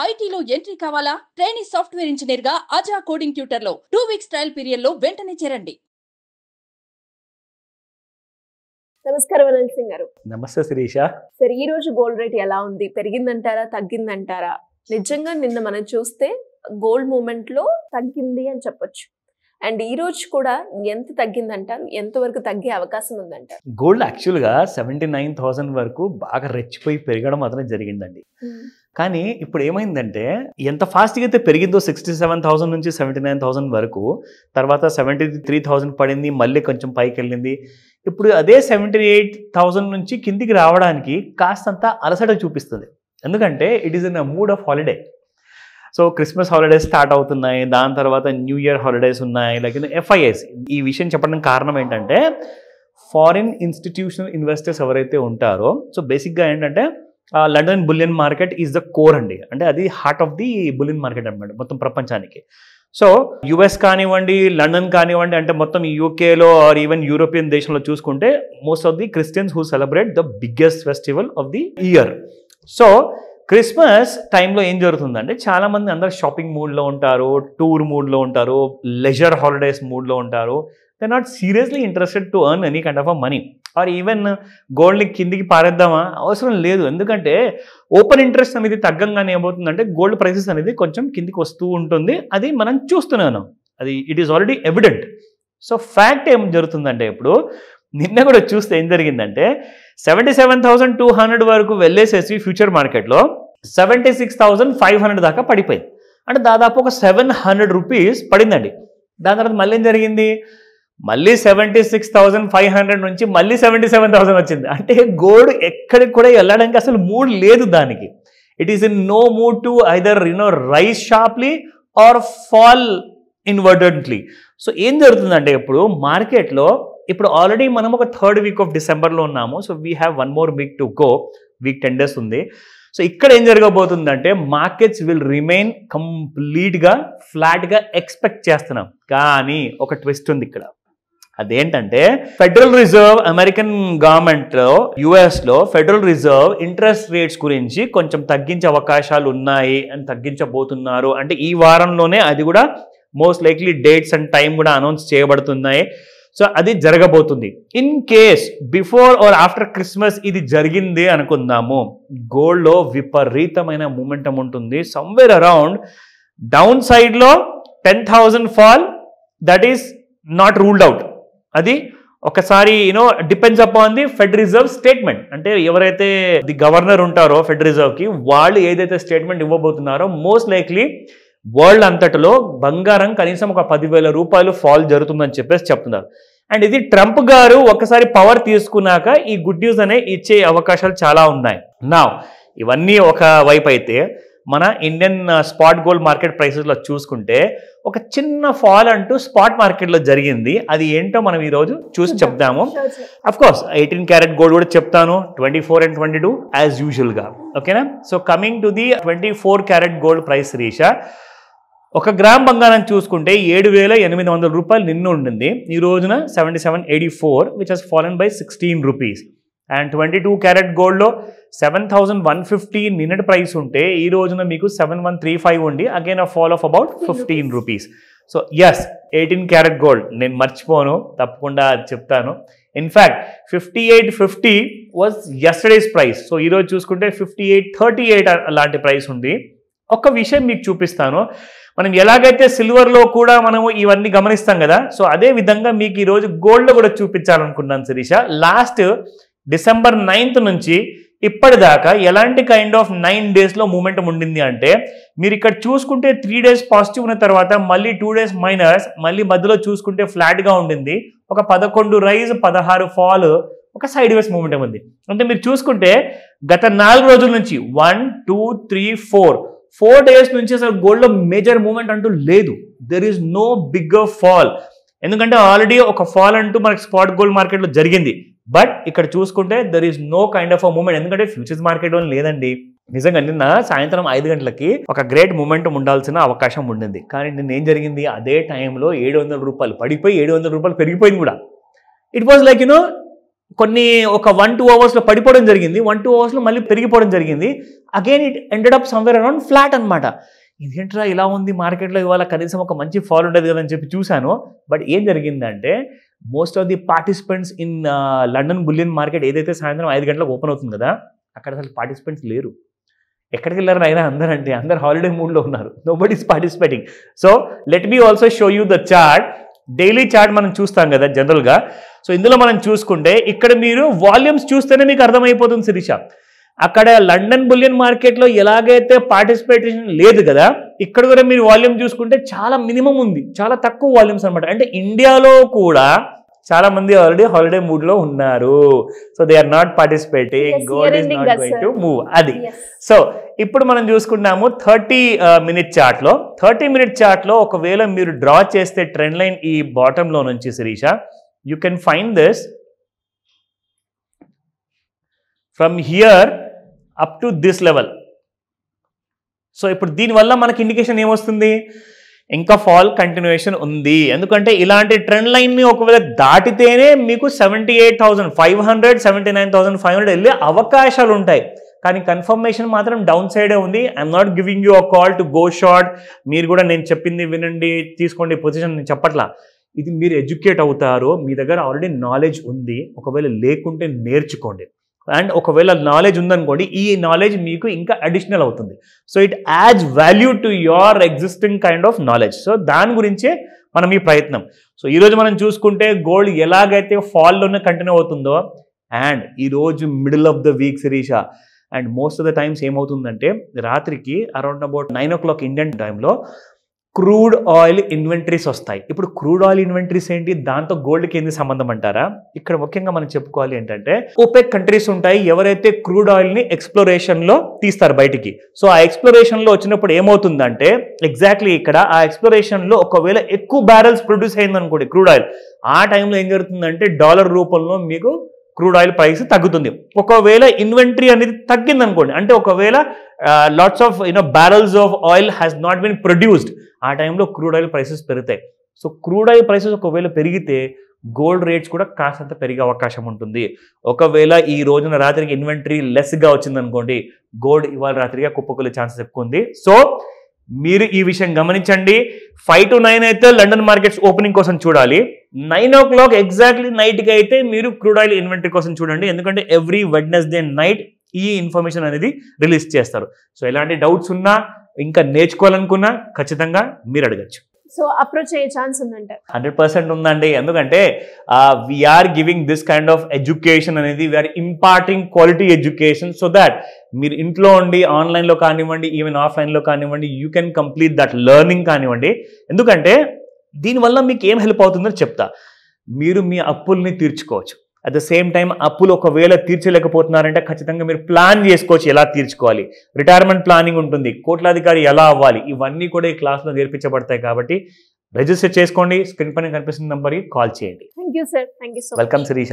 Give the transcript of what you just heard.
ఐటీలో ఎంట్రీ కావాలా? Trainee software engineer గా అజా కోడింగ్ ట్యూటర్ లో 2 వీక్స్ ట్రయల్ పీరియడ్ లో వెంటనే చేరండి. నమస్కారం అనిల్ సింగ్ గారు. నమస్తే శిరీష. సరే, ఈ రోజు గోల్డ్ రేట్ ఎలా ఉంది? పెరిగిందంటారా, తగ్గిందంటారా? నిజంగా నిన్న మనం చూస్తే గోల్డ్ మూమెంట్ లో తగ్గింది అని చెప్పొచ్చు. అండ్ ఈ రోజు కూడా ఎంత తగ్గిందంటారు? ఎంతవరకు తగ్గే అవకాశం ఉందంటారు? గోల్డ్ యాక్చువల్గా 79,000 వరకు బాగా రెచ్చిపోయి పెరగడం మాత్రం జరిగిందండి. కానీ ఇప్పుడు ఏమైందంటే ఎంత ఫాస్ట్గా అయితే పెరిగిందో 67,000 నుంచి 79,000 వరకు, తర్వాత 73,000 పడింది, మళ్ళీ కొంచెం పైకి వెళ్ళింది. ఇప్పుడు అదే 78,000 నుంచి కిందికి రావడానికి కాస్తంత అలసట చూపిస్తుంది. ఎందుకంటే it is in a mood of holiday. So Christmas holidays start అవుతున్నాయి, దాని తర్వాత న్యూ ఇయర్ హాలిడేస్ ఉన్నాయి, లైక్ FIS. ఈ విషయం చెప్పడానికి కారణం ఏంటంటే ఫారిన్ ఇన్స్టిట్యూషనల్ ఇన్వెస్టర్స్ ఎవరైతే ఉంటారో, సో బేసిక్గా ఏంటంటే London bullion market is the core అండి. అంటే అది heart of the bullion market అనమాట మొత్తం ప్రపంచానికి. సో US కానివ్వండి, లండన్ కానివ్వండి, అంటే మొత్తం యూకేలో ఆర్ ఈవెన్ యూరోపియన్ దేశంలో చూసుకుంటే most of the Christians who celebrate the biggest festival of the year. So Christmas టైంలో ఏం జరుగుతుందంటే చాలామంది అందరు షాపింగ్ మూడ్లో ఉంటారు, టూర్ మూడ్లో ఉంటారు, లెజర్ హాలిడేస్ మూడ్లో ఉంటారు. They not seriously interested to earn any kind of a money or even గోల్డ్ని కిందికి పారేద్దామా అవసరం లేదు. ఎందుకంటే ఓపెన్ ఇంట్రెస్ట్ అనేది తగ్గంగానే ఏమవుతుందంటే గోల్డ్ ప్రైసెస్ అనేది కొంచెం కిందికి వస్తూ ఉంటుంది. అది మనం చూస్తున్నాను, అది it is already evident. So fact ఏం జరుగుతుందంటే ఇప్పుడు నిన్న కూడా చూస్తే ఏం జరిగిందంటే 77,200 వరకు వెళ్ళేసేసి ఫ్యూచర్ మార్కెట్లో 76,500 దాకా పడిపోయింది. అంటే దాదాపు ఒక 700 రూపీస్ పడిందండి. దాని తర్వాత మళ్ళీ ఏం జరిగింది, మళ్ళీ 76,500 నుంచి మళ్ళీ 77,000 వచ్చింది. అంటే గోల్డ్ ఎక్కడికి కూడా వెళ్ళడానికి అసలు మూడ్ లేదు దానికి. It is in no mood to either rise sharply or fall inadvertently. So ఏం జరుగుతుందంటే ఇప్పుడు మార్కెట్లో ఇప్పుడు ఆల్రెడీ మనం ఒక 3rd వీక్ ఆఫ్ డిసెంబర్లో ఉన్నాము. So we have 1 more week to go, week 10 days ఉంది. సో ఇక్కడ ఏం జరగబోతుందంటే మార్కెట్స్ విల్ రిమైన్ కంప్లీట్గా ఫ్లాట్గా ఎక్స్పెక్ట్ చేస్తున్నాం. కానీ ఒక ట్విస్ట్ ఉంది ఇక్కడ. అదేంటంటే ఫెడరల్ రిజర్వ్ అమెరికన్ గవర్నమెంట్లో US federal reserve interest rates గురించి కొంచెం తగ్గించే అవకాశాలు ఉన్నాయి అని తగ్గించబోతున్నారు. అంటే ఈ వారంలోనే అది కూడా most likely dates and time కూడా అనౌన్స్ చేయబడుతున్నాయి. సో అది జరగబోతుంది. In case before or after Christmas ఇది జరిగింది అనుకుందాము, గోల్డ్లో విపరీతమైన మూమెంటం ఉంటుంది. సమ్వేర్ అరౌండ్ డౌన్ సైడ్లో 10,000 fall, that is not ruled out. అది ఒకసారి depends upon the fed reserve statement. అంటే ఎవరైతే ది గవర్నర్ ఉంటారో ఫెడ్ రిజర్వ్కి, వాళ్ళు ఏదైతే స్టేట్మెంట్ ఇవ్వబోతున్నారో మోస్ట్ లైక్లీ వరల్డ్ అంతటిలో బంగారం కనీసం ఒక 10,000 రూపాయలు ఫాల్ జరుగుతుందని చెప్పేసి చెప్తున్నారు. అండ్ ఇది ట్రంప్ గారు ఒకసారి పవర్ తీసుకున్నాక ఈ గుడ్ న్యూస్ అనే ఇచ్చే అవకాశాలు చాలా ఉన్నాయి. నా ఇవన్నీ ఒక వైపు అయితే మన ఇండియన్ స్పాట్ గోల్డ్ మార్కెట్ ప్రైసెస్లో చూసుకుంటే ఒక చిన్న ఫాల్ అంటూ స్పాట్ మార్కెట్లో జరిగింది. అది ఏంటో మనం ఈరోజు చూసి చెప్తాము. అఫ్ కోర్స్ 18 క్యారెట్ గోల్డ్ కూడా చెప్తాను, 24 and 22 యాజ్ యూజువల్గా. ఓకేనా? So coming to the 24 carat gold price Risha, 1 gram బంగారం చూసుకుంటే 7,800 రూపాయలు నిన్న ఉండింది. ఈ రోజున 7784, which has fallen by 16 rupees. And 22 carat గోల్డ్లో 7,150 నిన్నటి ప్రైస్ ఉంటే ఈ రోజున మీకు 7,135 ఉండి again a fall of about 15 rupees. So yes, 18 carat gold నేను మర్చిపోను, తప్పకుండా చెప్తాను. In fact 5850 was yesterday's price. So ఈరోజు చూసుకుంటే 5838 అలాంటి ప్రైస్ ఉంది. ఒక విషయం మీకు చూపిస్తాను. మనం ఎలాగైతే సిల్వర్లో కూడా మనము ఇవన్నీ గమనిస్తాం కదా, సో అదే విధంగా మీకు ఈరోజు గోల్డ్లో కూడా చూపించాలనుకున్నాను శిరీష. లాస్ట్ డిసెంబర్ 9th నుంచి ఇప్పటిదాకా ఎలాంటి కైండ్ ఆఫ్ 9 daysలో మూమెంటం ఉండింది అంటే, మీరు ఇక్కడ చూసుకుంటే 3 days పాజిటివ్ ఉన్న తర్వాత మళ్ళీ 2 days మైనస్, మళ్ళీ మధ్యలో చూసుకుంటే ఫ్లాట్గా ఉండింది. ఒక 11 రైజ్, 16 ఫాల్, ఒక సైడ్ వేస్ మూమెంటం ఉంది. అంటే మీరు చూసుకుంటే గత 4 రోజుల నుంచి 1 2 3 4 days నుంచి అసలు గోల్డ్లో మేజర్ మూమెంట్ అంటూ లేదు. There is no bigger fall. ఎందుకంటే ఆల్రెడీ ఒక ఫాల్ అంటూ మనకి స్పాట్ గోల్డ్ మార్కెట్లో జరిగింది. బట్ ఇక్కడ చూసుకుంటే there is no kind of a movement. ఎందుకంటే ఫ్యూచర్స్ మార్కెట్లో లేదండి. నిజంగా నిన్న సాయంత్రం 5 గంటలకి ఒక గ్రేట్ మూమెంటం ఉండాల్సిన అవకాశం ఉండింది. కానీ నిన్న ఏం జరిగింది, అదే టైంలో 700 రూపాయలు పడిపోయి 700 రూపాయలు పెరిగిపోయింది కూడా. ఇట్ వాజ్ లైక్ కొన్ని ఒక 1-2 అవర్స్లో పడిపోవడం జరిగింది, 1-2 అవర్స్లో మళ్ళీ పెరిగిపోవడం జరిగింది. Again it ended up somewhere around flat అనమాట. ఇదేంట్రా ఇలా ఉంది మార్కెట్లో, ఇవాళ కనీసం ఒక మంచి ఫాల్ ఉండదు కదా అని చెప్పి చూశాను. బట్ ఏం జరిగిందంటే most of the participants in London bullion market ఏదైతే సాయంత్రం 5 గంటలకు ఓపెన్ అవుతుంది కదా, అక్కడ అసలు పార్టిసిపెంట్స్ లేరు. ఎక్కడికి వెళ్ళారు అయినా అందరూ హాలిడే మూడ్లో ఉన్నారు. Nobody is participating. So let me also show you the chart. Daily chart మనం చూస్తాం కదా జనరల్గా. సో ఇందులో మనం చూసుకుంటే ఇక్కడ మీరు వాల్యూమ్స్ చూస్తేనే మీకు అర్థమైపోతుంది శిరీష. అక్కడ లండన్ బులియన్ మార్కెట్లో ఎలాగైతే పార్టిసిపేషన్ లేదు కదా, ఇక్కడ కూడా మీరు వాల్యూమ్ చూసుకుంటే చాలా మినిమం ఉంది, చాలా తక్కువ వాల్యూమ్స్ అనమాట. అంటే ఇండియాలో కూడా చాలా మంది ఆల్రెడీ హాలిడే మూడ్ లో ఉన్నారు. So they are not participating, gold is not going to move. అది సో ఇప్పుడు మనం చూసుకున్నాము 30-minute చార్ట్ లో. 30-minute చార్ట్ లో ఒకవేళ మీరు డ్రా చేస్తే ట్రెండ్ లైన్ ఈ బాటమ్ లో నుంచి Sirisha, you can find this from here up to this level. So ఇప్పుడు దీనివల్ల మనకి ఇండికేషన్ ఏమొస్తుంది, ఇంకా ఫాల్ కంటిన్యూషన్ ఉంది. ఎందుకంటే ఇలాంటి ట్రెండ్ లైన్ని ఒకవేళ దాటితేనే మీకు 78,500 79,500 వెళ్ళే అవకాశాలు ఉంటాయి. కానీ కన్ఫర్మేషన్ మాత్రం డౌన్ సైడే ఉంది. I'm not giving you a call to go short. మీరు కూడా నేను చెప్పింది వినండి, తీసుకోండి పొజిషన్ నేను చెప్పట్లా. ఇది మీరు ఎడ్యుకేట్ అవుతారో, మీ దగ్గర ఆల్రెడీ నాలెడ్జ్ ఉంది, ఒకవేళ లేకుంటే నేర్చుకోండి. అండ్ ఒకవేళ నాలెడ్జ్ ఉందనుకోండి, ఈ నాలెడ్జ్ మీకు ఇంకా అడిషనల్ అవుతుంది. So it adds value to your existing kind of knowledge. So దాని గురించే మనం ఈ ప్రయత్నం. సో ఈరోజు మనం చూసుకుంటే గోల్డ్ ఎలాగైతే ఫాల్లోనే కంటిన్యూ అవుతుందో, అండ్ ఈరోజు middle of the week Sirisha, and most of the times ఏమవుతుందంటే రాత్రికి అరౌండ్ అబౌట్ 9 o'clock ఇండియన్ టైంలో క్రూడ్ ఆయిల్ ఇన్వెంటరీస్ వస్తాయి. ఇప్పుడు క్రూడ్ ఆయిల్ ఇన్వెంటరీస్ ఏంటి, దాంతో గోల్డ్కి ఏంది సంబంధం అంటారా? ఇక్కడ ముఖ్యంగా మనం చెప్పుకోవాలి ఏంటంటే ఓపెక్ కంట్రీస్ ఉంటాయి, ఎవరైతే క్రూడ్ ఆయిల్ని ఎక్స్ప్లోరేషన్లో తీస్తారు బయటికి. సో ఆ ఎక్స్ప్లోరేషన్లో వచ్చినప్పుడు ఏమవుతుందంటే ఎగ్జాక్ట్లీ ఇక్కడ ఆ ఎక్స్ప్లోరేషన్లో ఒకవేళ ఎక్కువ బ్యారెల్స్ ప్రొడ్యూస్ అయిందనుకోండి క్రూడ్ ఆయిల్, ఆ టైంలో ఏం జరుగుతుందంటే డాలర్ రూపంలో మీకు క్రూడ్ ఆయిల్ ప్రైస్ తగ్గుతుంది. ఒకవేళ ఇన్వెంటరీ అనేది తగ్గింది అనుకోండి, అంటే ఒకవేళ lots of barrels of oil has not been produced, ఆ టైంలో క్రూడ్ ఆయిల్ ప్రైసెస్ పెరుగుతాయి. సో క్రూడ్ ఆయిల్ ప్రైసెస్ ఒకవేళ పెరిగితే గోల్డ్ రేట్స్ కూడా కాస్తంత పెరిగే అవకాశం ఉంటుంది. ఒకవేళ ఈ రోజున రాత్రికి ఇన్వెంటరీ లెస్గా వచ్చింది అనుకోండి, గోల్డ్ ఇవాళ రాత్రిగా కుప్పకొలే ఛాన్సెస్ ఎక్కువ ఉంది. సో మీరు ఈ విషయం గమనించండి. 5 to 9 అయితే లండన్ మార్కెట్స్ ఓపెనింగ్ కోసం చూడాలి. 9 o'clock ఎగ్జాక్ట్లీ నైట్కి అయితే మీరు క్రూడ్ ఆయిల్ ఇన్వెంటరీ కోసం చూడండి. ఎందుకంటే ఎవ్రీ వెడ్నెస్డే నైట్ ఈ ఇన్ఫర్మేషన్ అనేది రిలీజ్ చేస్తారు. సో ఎలాంటి డౌట్స్ ఉన్నా, ఇంకా నేర్చుకోవాలనుకున్నా ఖచ్చితంగా మీరు అడగచ్చు. సో అప్రోచ్ అయ్యే ఛాన్స్ ఉందంట? 100% ఉందండి. ఎందుకంటే we are giving this kind of education అనేది, we are imparting quality education, so that మీరు ఇంట్లో ఉండి ఆన్లైన్లో కానివ్వండి, ఈవెన్ ఆఫ్లైన్లో కానివ్వండి, you can complete that learning కానివ్వండి. ఎందుకంటే దీనివల్ల మీకు ఏం హెల్ప్ అవుతుందో చెప్తా. మీరు మీ అప్పుల్ని తీర్చుకోవచ్చు. అట్ ద సేమ్ టైం అప్పులు ఒకవేళ తీర్చలేకపోతున్నారంటే ఖచ్చితంగా మీరు ప్లాన్ చేసుకోవచ్చు ఎలా తీర్చుకోవాలి. రిటైర్మెంట్ ప్లానింగ్ ఉంటుంది, కోట్లాధికారి ఎలా అవ్వాలి, ఇవన్నీ కూడా ఈ క్లాస్లో నేర్పించబడతాయి. కాబట్టి రిజిస్టర్ చేసుకోండి, స్క్రీన్ పైన కనిపిస్తున్న నెంబర్కి కాల్ చేయండి. Thank you sir. Thank you so much. Welcome Sirisha.